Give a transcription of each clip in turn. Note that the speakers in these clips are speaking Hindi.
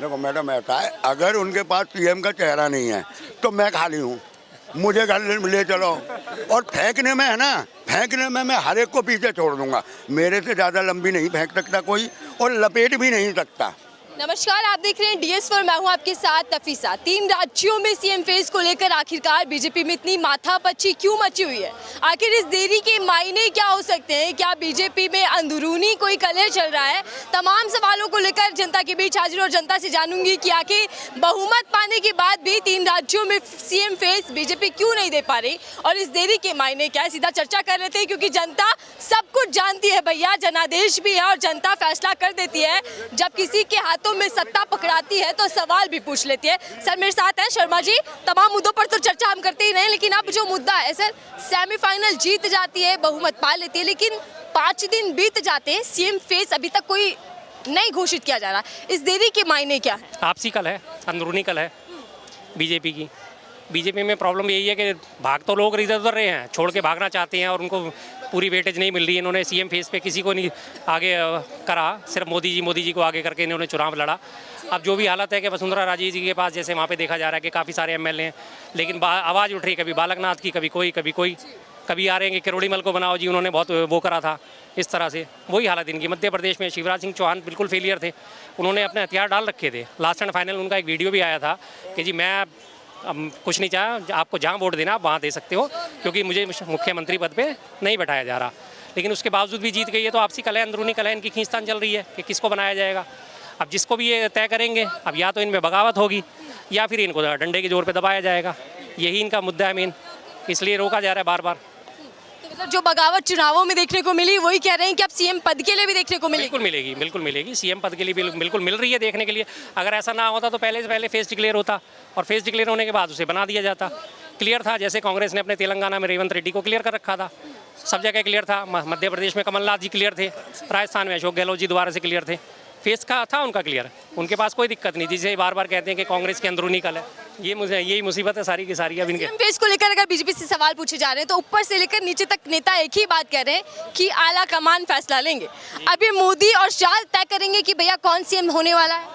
देखो मैडम, ऐसा है, अगर उनके पास सीएम का चेहरा नहीं है तो मैं खाली हूँ, मुझे घर ले चलो। और फेंकने में है ना, फेंकने में मैं हर एक को पीछे छोड़ दूंगा। मेरे से ज़्यादा लंबी नहीं फेंक सकता कोई, और लपेट भी नहीं सकता। नमस्कार, आप देख रहे हैं DS4, मैं हूं आपके साथ तफीसा। 3 राज्यों में सीएम फेस को लेकर आखिरकार बीजेपी में इतनी माथापच्ची क्यों मची हुई है? आखिर इस देरी के मायने क्या हो सकते हैं? क्या बीजेपी में अंदरूनी कोई कलह चल रहा है? तमाम सवालों को लेकर जनता के बीच हाजिर और जनता से जानूंगी कि आखिर बहुमत पाने के बाद भी 3 राज्यों में सीएम फेस बीजेपी क्यों नहीं दे पा रही, और इस देरी के मायने क्या है? सीधा चर्चा कर लेते हैं, क्योंकि जनता सब कुछ जानती है भैया, जनादेश भी है और जनता फैसला कर देती है। जब किसी के हाथों में सत्ता पकड़ाती है तो सवाल भी पूछ लेती है। सर मेरे साथ हैं शर्मा जी। तमाम मुद्दों पर तो चर्चा हम करते ही रहे, लेकिन अब जो मुद्दा है सर, सेमीफाइनल जीत जाती है, बहुमत पा लेती है, लेकिन 5 दिन बीत जाते हैं, सीएम फेस अभी तक कोई नहीं घोषित किया जा रहा। इस देरी के मायने क्या है? आपसी कल है, अंदरूनी कल है बीजेपी की। बीजेपी में प्रॉब्लम यही है कि भाग तो लोग इधर उधर रहे हैं, छोड़ के भागना चाहते हैं और उनको पूरी वेटेज नहीं मिल रही है। इन्होंने सीएम फेस पे किसी को नहीं आगे करा, सिर्फ मोदी जी को आगे करके इन्होंने चुनाव लड़ा। अब जो भी हालत है कि वसुंधरा राजे जी के पास जैसे वहाँ पे देखा जा रहा है कि काफ़ी सारे एमएलए हैं, लेकिन आवाज़ उठ रही है कभी बालकनाथ की, कभी कोई, कभी आ रहे हैं कि किरोड़ीमल को बनाओ जी, उन्होंने बहुत वो करा था। इस तरह से वही हालत इनकी। मध्य प्रदेश में शिवराज सिंह चौहान बिल्कुल फेलियर थे, उन्होंने अपने हथियार डाल रखे थे। लास्ट एंड फाइनल उनका एक वीडियो भी आया था कि जी मैं कुछ नहीं चाहा, आपको जहाँ वोट देना आप वहाँ दे सकते हो, क्योंकि मुझे मुख्यमंत्री पद पे नहीं बैठाया जा रहा। लेकिन उसके बावजूद भी जीत गई है। तो आपसी कलह, अंदरूनी कलह इनकी खींचतान चल रही है कि किसको बनाया जाएगा। अब जिसको भी ये तय करेंगे, अब या तो इनमें बगावत होगी या फिर इनको डंडे के जोर पे दबाया जाएगा। यही इनका मुद्दा है मेन, इसलिए रोका जा रहा है बार बार। जो बगावत चुनावों में देखने को मिली, वही कह रहे हैं कि अब सीएम पद के लिए भी देखने को मिलेगी। बिल्कुल मिलेगी। सीएम पद के लिए बिल्कुल मिल रही है देखने के लिए। अगर ऐसा ना होता तो पहले से पहले फेस डिक्लेयर होता, और फेस डिक्लेयर होने के बाद उसे बना दिया जाता। क्लियर था, जैसे कांग्रेस ने अपने तेलंगाना में रेवंत रेड्डी को क्लियर कर रखा था, सब जगह क्लियर था। मध्य प्रदेश में कमलनाथ जी क्लियर थे, राजस्थान में अशोक गहलोत जी दोबारा से क्लियर थे। फेस का था उनका क्लियर, उनके पास कोई दिक्कत नहीं। जिसे बार बार कहते हैं कि कांग्रेस की अंदरूनी कल है, यही मुसीबत है सारी की सारी। अब इनके फेस को लेकर अगर बीजेपी से सवाल पूछे जा रहे हैं तो ऊपर से लेकर नीचे तक नेता एक ही बात कह रहे हैं कि आला कमान फैसला लेंगे। अभी मोदी और शाह तय करेंगे कि भैया कौन सीएम होने वाला है।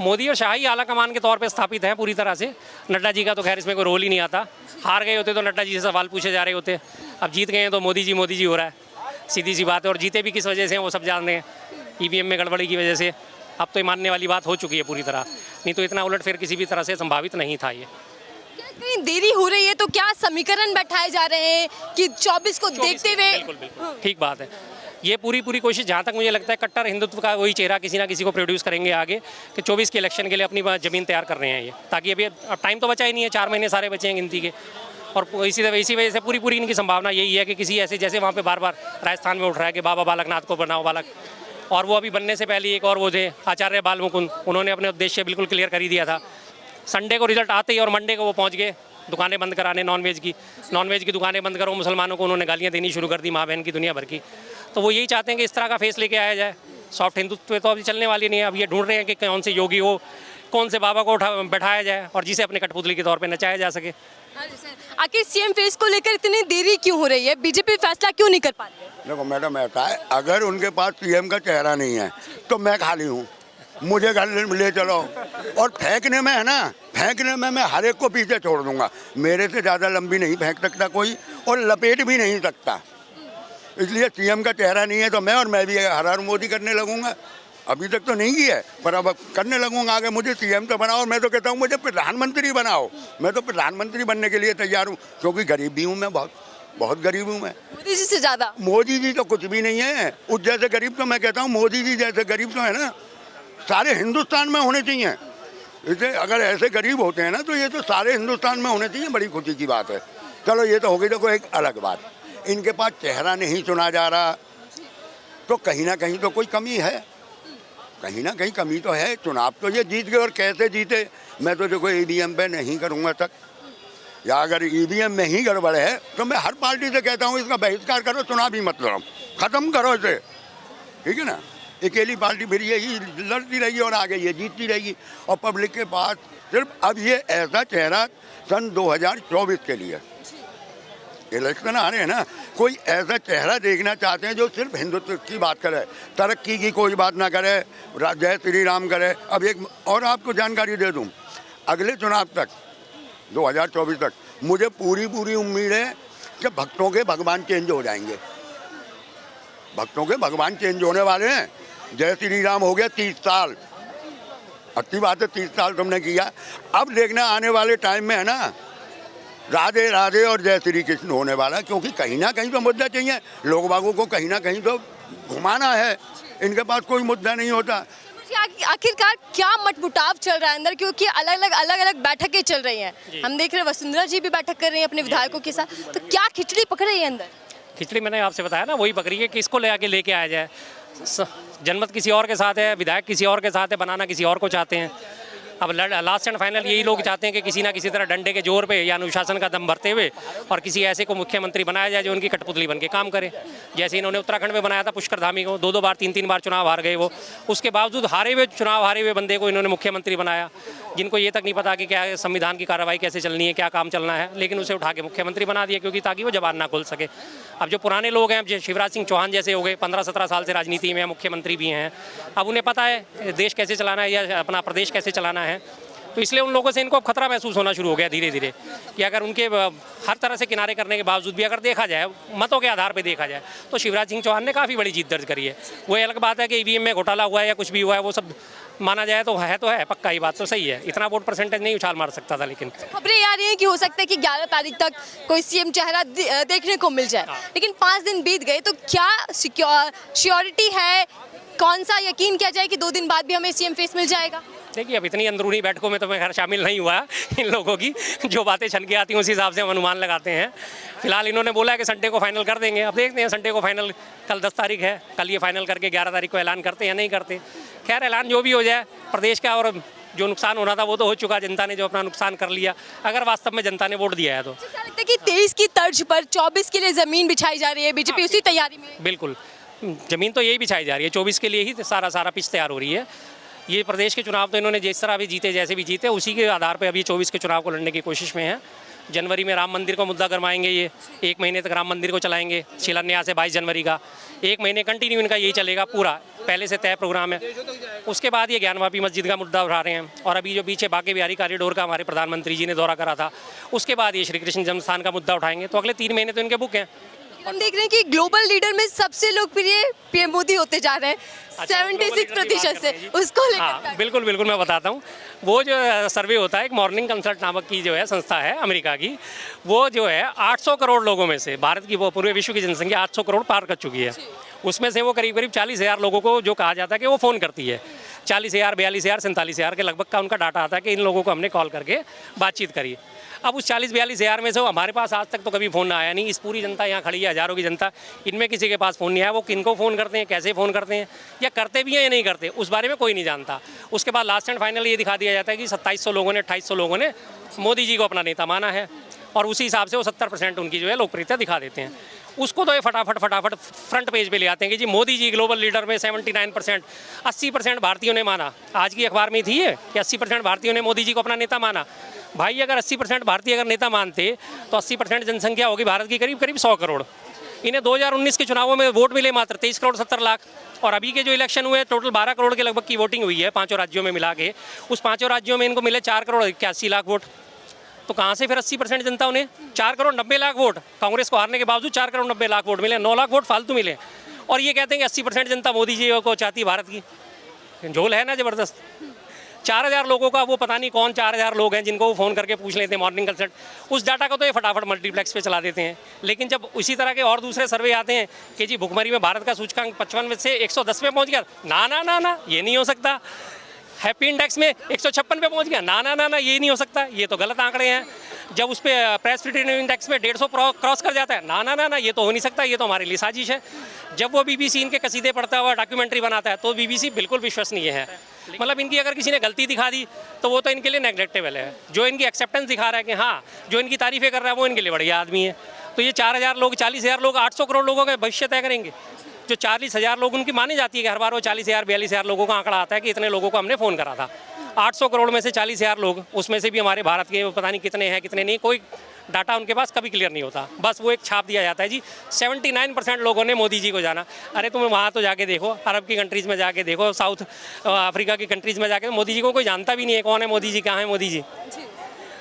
मोदी और शाह ही आला कमान के तौर पे स्थापित हैं पूरी तरह से। नड्डा जी का तो खैर इसमें कोई रोल ही नहीं आता। हार गए होते तो नड्डा जी से सवाल पूछे जा रहे होते, अब जीत गए हैं तो मोदी जी हो रहा है, सीधी सी बात है। और जीते भी किस वजह से हैं वो सब जान रहे हैं, ईवीएम में गड़बड़ी की वजह से। अब तो ये मानने वाली बात हो चुकी है पूरी तरह, नहीं तो इतना उलटफेर किसी भी तरह से संभावित नहीं था। ये कहीं देरी हो रही है तो क्या समीकरण बैठाए जा रहे हैं कि 24 को देखते हुए? बिल्कुल ठीक बात है। ये पूरी कोशिश, जहाँ तक मुझे लगता है, कट्टर हिंदुत्व का वही चेहरा किसी ना किसी को प्रोड्यूस करेंगे आगे, कि 24 के इलेक्शन के लिए अपनी ज़मीन तैयार कर रहे हैं ये, ताकि अभी अब टाइम तो बचा ही नहीं है, 4 महीने सारे बचे हैं गिनती के। और इसी वजह से पूरी इनकी संभावना यही है कि किसी ऐसे, जैसे वहाँ पे बार बार राजस्थान में उठ रहा है कि बाबा बालकनाथ को बनाओ बालक, और वो अभी बनने से पहले एक और वो थे आचार्य बालमुकुंद, उन्होंने अपने उद्देश्य बिल्कुल क्लियर कर ही दिया था। संडे को रिजल्ट आते ही और मंडे को वो पहुँच गए दुकानें बंद कराने, नॉनवेज की दुकानें बंद करो, मुसलमानों को उन्होंने गालियाँ देनी शुरू कर दी, माँ बहन की दुनिया भर की। तो वो यही चाहते हैं कि इस तरह का फेस लेके आया जाए। सॉफ्ट हिंदुत्व तो अभी चलने वाली नहीं है। अब ये ढूंढ रहे हैं कि कौन से योगी हो, कौन से बाबा को बैठाया जाए और जिसे अपने कठपुतली के तौर पे नचाया जा सके। आखिर सीएम फेस को लेकर इतनी देरी क्यों हो रही है? बीजेपी फैसला क्यों नहीं कर पा रही है? देखो मैडम, ऐसा है, अगर उनके पास सीएम का चेहरा नहीं है तो मैं खाली हूँ, मुझे घर ले चलो। और फेंकने में है ना, फेंकने में मैं हर एक को पीछे छोड़ दूंगा। मेरे से ज़्यादा लंबी नहीं फेंक सकता कोई, और लपेट भी नहीं सकता। इसलिए सीएम का चेहरा नहीं है तो मैं भी हर मोदी करने लगूंगा। अभी तक तो नहीं किया है, पर अब करने लगूंगा आगे। मुझे सीएम तो बनाओ, मैं तो कहता हूँ मुझे प्रधानमंत्री बनाओ। मैं तो प्रधानमंत्री बनने के लिए तैयार हूँ, क्योंकि गरीब भी हूँ मैं, बहुत गरीब हूँ मैं। मोदी जी से ज़्यादा? मोदी जी तो कुछ भी नहीं है, उस जैसे गरीब तो मैं कहता हूँ मोदी जी जैसे गरीब तो है ना, सारे हिंदुस्तान में होने चाहिए। इसे अगर ऐसे गरीब होते हैं ना तो ये तो सारे हिंदुस्तान में होने चाहिए। बड़ी खुशी की बात है। चलो ये तो हो गई। देखो एक अलग बात, इनके पास चेहरा नहीं चुना जा रहा, तो कहीं ना कहीं तो कोई कमी है, कहीं ना कहीं कमी तो है। चुनाव तो ये जीत गए, और कैसे जीते? मैं तो देखो ईवीएम पे नहीं करूँगा तक, या अगर ईवीएम में ही गड़बड़ है तो मैं हर पार्टी से कहता हूँ इसका बहिष्कार करो, चुनाव ही मत लड़ो, ख़त्म करो इसे, ठीक है ना। अकेली पार्टी फिर यही लड़ती रहेगी और आगे ये जीतती रहेगी। और पब्लिक के पास सिर्फ अब ये ऐसा चेहरा सन 2024 के लिए इलेक्शन आ रहे हैं ना, कोई ऐसा चेहरा देखना चाहते हैं जो सिर्फ हिंदुत्व की बात करे, तरक्की की कोई बात ना करे, जय श्री राम करे। अब एक और आपको जानकारी दे दूं, अगले चुनाव तक 2024 तक मुझे पूरी उम्मीद है कि भक्तों के भगवान चेंज हो जाएंगे। भक्तों के भगवान चेंज होने वाले हैं। जय श्री राम हो गया 30 साल, अच्छी बात है, 30 साल तुमने किया। अब देखना आने वाले टाइम में है ना, राधे राधे और जय श्री कृष्ण होने वाला, क्योंकि कहीं ना कहीं तो मुद्दा चाहिए। लोग बागों को कहीं ना कहीं तो घुमाना है, इनके पास कोई मुद्दा नहीं होता। आखिरकार क्या मतमुटाव चल रहा है अंदर, क्योंकि अलग अलग बैठकें चल रही हैं। हम देख रहे हैं वसुंधरा जी भी बैठक कर रही हैं अपने विधायकों के साथ, तो क्या खिचड़ी पकड़ रही है अंदर? खिचड़ी मैंने आपसे बताया ना, वही पकड़ी है कि इसको ले आके लेके आया जाए। जनमत किसी और के साथ है, विधायक किसी और के साथ है, बनाना किसी और को चाहते हैं। अब लास्ट एंड फाइनल यही लोग चाहते हैं कि किसी ना किसी तरह डंडे के जोर पे या अनुशासन का दम भरते हुए और किसी ऐसे को मुख्यमंत्री बनाया जाए जो उनकी कठपुतली बन के काम करे। जैसे इन्होंने उत्तराखंड में बनाया था पुष्कर धामी को, 2 बार 3 बार चुनाव हार गए वो, उसके बावजूद चुनाव हारे हुए बंदे को इन्होंने मुख्यमंत्री बनाया, जिनको ये तक नहीं पता कि क्या संविधान की कार्रवाई कैसे चलनी है, क्या काम चलना है, लेकिन उसे उठा के मुख्यमंत्री बना दिया, क्योंकि ताकि वो जबान ना खोल सके। अब जो पुराने लोग हैं, शिवराज सिंह चौहान जैसे हो गए, 15-17 साल से राजनीति में मुख्यमंत्री भी हैं, अब उन्हें पता है देश कैसे चलाना है या अपना प्रदेश कैसे चलाना है, तो इसलिए उन लोगों से इनको अब खतरा महसूस होना शुरू हो गया धीरे धीरे कि अगर उनके हर तरह से किनारे करने के बावजूद भी अगर देखा जाए, मतों के आधार पर देखा जाए, तो शिवराज सिंह चौहान ने काफ़ी बड़ी जीत दर्ज करी है। वो अलग बात है कि ईवीएम में घोटाला हुआ है या कुछ भी हुआ है, वो सब माना जाए तो है पक्का ही बात तो सही है, इतना वोट परसेंटेज नहीं उछाल मार सकता था। लेकिन खबरें ये आ रही हैं कि हो सकता है कि 11 तारीख तक कोई सीएम चेहरा देखने को मिल जाए, लेकिन 5 दिन बीत गए, तो क्या श्योरिटी है, कौन सा यकीन किया जाए कि 2 दिन बाद भी हमें सीएम फेस मिल जाएगा? देखिए, अब इतनी अंदरूनी बैठकों में तो मैं खैर शामिल नहीं हुआ इन लोगों की, जो बातें छन के आती हैं उस हिसाब से हम अनुमान लगाते हैं। फिलहाल इन्होंने बोला है कि संडे को फाइनल कर देंगे, अब देखते हैं संडे को फाइनल, कल 10 तारीख है, कल ये फाइनल करके 11 तारीख को ऐलान करते हैं या नहीं करते। खैर ऐलान जो भी हो जाए, प्रदेश का और जो नुकसान होना था वो तो हो चुका, जनता ने जो अपना नुकसान कर लिया, अगर वास्तव में जनता ने वोट दिया है तो। क्या लगता है कि 23 की तर्ज पर 24 के लिए जमीन बिछाई जा रही है, बीजेपी उसी तैयारी में? बिल्कुल, जमीन तो यही बिछाई जा रही है, 24 के लिए ही सारा पिच तैयार हो रही है। ये प्रदेश के चुनाव तो इन्होंने जिस तरह भी जीते, जैसे भी जीते, उसी के आधार पर अभी 24 के चुनाव को लड़ने की कोशिश में है। जनवरी में राम मंदिर को मुद्दा गरमाएंगे, ये 1 महीने तक राम मंदिर को चलाएंगे, शिलान्यास है 22 जनवरी का, 1 महीने कंटिन्यू इनका यही चलेगा, पूरा पहले से तय प्रोग्राम है। उसके बाद ये ज्ञानवापी मस्जिद का मुद्दा उठा रहे हैं, और अभी जो पीछे बांके बिहारी कॉरिडोर का हमारे प्रधानमंत्री जी ने दौरा करा था, उसके बाद ये श्री कृष्ण जन्मस्थान का मुद्दा उठाएंगे। तो अगले 3 महीने तो इनके बुक हैं। हम देख रहे हैं कि ग्लोबल लीडर में सबसे लोकप्रिय पीएम मोदी होते जा रहे हैं, 76% से, उसको लेकर। हाँ, बिल्कुल मैं बताता हूँ। वो जो सर्वे होता है, एक मॉर्निंग कंसल्ट नामक की जो है संस्था है अमेरिका की, वो जो है 800 करोड़ लोगों में से, भारत की वो पूरे विश्व की जनसंख्या 800 करोड़ पार कर चुकी है, उसमें से वो करीब 40,000 लोगों को जो कहा जाता है कि वो फ़ोन करती है, 40,000, 42,000, 47,000 के लगभग का उनका डाटा आता है कि इन लोगों को हमने कॉल करके बातचीत करी। अब उस 40-42,000 में से हमारे पास आज तक तो कभी फ़ोन आया नहीं। इस पूरी जनता यहाँ खड़ी है, हज़ारों की जनता, इनमें किसी के पास फ़ोन नहीं आया। वो किनको फ़ोन करते हैं, कैसे फ़ोन करते हैं, या करते भी हैं या नहीं करते, उस बारे में कोई नहीं जानता। उसके बाद लास्ट एंड फाइनल ये दिखा दिया जाता है कि 2700 लोगों ने, 2800 लोगों ने मोदी जी को अपना नेता माना है, और उसी हिसाब से वो 70% उनकी जो है लोकप्रियता दिखा देते हैं। उसको तो ये फटाफट फ्रंट पेज पे ले आते हैं कि जी मोदी जी ग्लोबल लीडर में 79%, 80% भारतीयों ने माना। आज की अखबार में थी ये कि 80% भारतीयों ने मोदी जी को अपना नेता माना। भाई, अगर 80% भारतीय अगर नेता मानते तो 80% जनसंख्या होगी भारत की करीब 100 करोड़। इन्हें 2019 के चुनावों में वोट मिले मात्र 23 करोड़ 70 लाख, और अभी के जो इलेक्शन हुए टोटल 12 करोड़ के लगभग की वोटिंग हुई है 5 राज्यों में मिला के। उस 5 राज्यों में इनको मिले 4 करोड़ 81 लाख वोट। तो कहाँ से फिर 80% जनता उन्हें 4 करोड़ 90 लाख वोट, कांग्रेस को हारने के बावजूद 4 करोड़ 90 लाख वोट मिले, 9 लाख वोट फालतू मिले, और ये कहते हैं कि 80% जनता मोदी जी को चाहती भारत की। झोल है ना ज़बरदस्त। 4000 लोगों का, वो पता नहीं कौन 4000 लोग हैं जिनको वो फ़ोन करके पूछ लेते हैं मॉर्निंग कंसल्ट, उस डाटा को तो ये फटाफट मल्टीप्लेक्स पे चला देते हैं। लेकिन जब उसी तरह के और दूसरे सर्वे आते हैं कि जी भुखमरी में भारत का सूचकांक 55 में से 110 में पहुँच गया, ना, ये नहीं हो सकता। हैप्पी इंडेक्स में 156 पे पहुंच गया, ना, ये नहीं हो सकता, ये तो गलत आंकड़े हैं। जब उस पर प्रेस फ्रीडम इंडेक्स में 150 क्रॉस कर जाता है, ना, ये तो हो नहीं सकता, ये तो हमारे लिए साजिश है। जब वो बीबीसी इनके कसीदे पढ़ता हुआ डॉक्यूमेंट्री बनाता है तो बीबीसी बिल्कुल विश्वसनीय है। मतलब इनकी अगर किसी ने गलती दिखा दी तो वो तो इनके लिए नेग्लेक्टेबल है। जो इनकी एक्सेप्टेंस दिखा रहा है कि हाँ, जो इनकी तारीफें कर रहा है वो इनके लिए बढ़िया आदमी है। तो ये 4000 लोग, 40,000 लोग 800 करोड़ लोगों का भविष्य तय करेंगे। जो 40,000 लोग उनकी मानी जाती है कि हर बार वो 40,000, 42,000 लोगों का आंकड़ा आता है कि इतने लोगों को हमने फ़ोन करा था, 800 करोड़ में से 40,000 लोग, उसमें से भी हमारे भारत के पता नहीं कितने हैं कितने नहीं, कोई डाटा उनके पास कभी क्लियर नहीं होता, बस वो एक छाप दिया जाता है जी 79% लोगों ने मोदी जी को जाना। अरे तुम वहाँ तो जाके देखो, अरब की कंट्रीज़ में जाके देखो, साउथ अफ्रीका की कंट्रीज़ में जाके, मोदी जी को कोई जानता भी नहीं है कौन है मोदी जी, कहाँ है मोदी जी।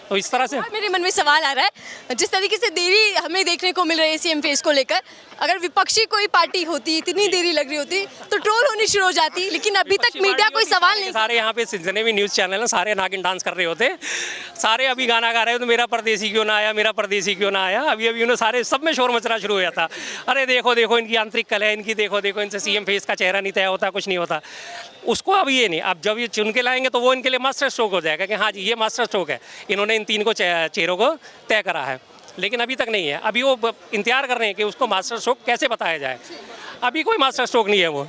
तो इस तरह से और मेरे मन में सवाल आ रहा है, जिस तरीके से देरी हमें देखने को मिल रही है सीएम फेस को लेकर, अगर विपक्षी कोई पार्टी होती, इतनी देरी लग रही होती तो ट्रोल होनी शुरू हो जाती, लेकिन अभी तक मीडिया कोई सवाल नहीं। सारे यहाँ पे जितने भी न्यूज़ चैनल हैं सारे नागिन डांस कर रहे होते, सारे अभी गाना गा रहे हो तो मेरा परदेसी क्यों ना आया, मेरा परदेसी क्यों ना आया, अभी अभी उन्हें सारे सब में शोर मचना शुरू हो जाता। अरे देखो देखो इनकी आंतरिक कला है, इनकी देखो देखो, इनसे सीएम फेस का चेहरा नहीं तय होता, कुछ नहीं होता। उसको अब ये नहीं, अब जब ये चुन के लाएंगे तो वो इनके लिए मास्टर स्ट्रोक हो जाएगा कि हाँ जी ये मास्टर स्ट्रोक है, इन्होंने इन 3 को चेहरों को तय करा है। लेकिन अभी तक नहीं है, अभी वो इंतजार कर रहे हैं कि उसको मास्टर स्ट्रोक कैसे बताया जाए, अभी कोई मास्टर स्ट्रोक नहीं है वो।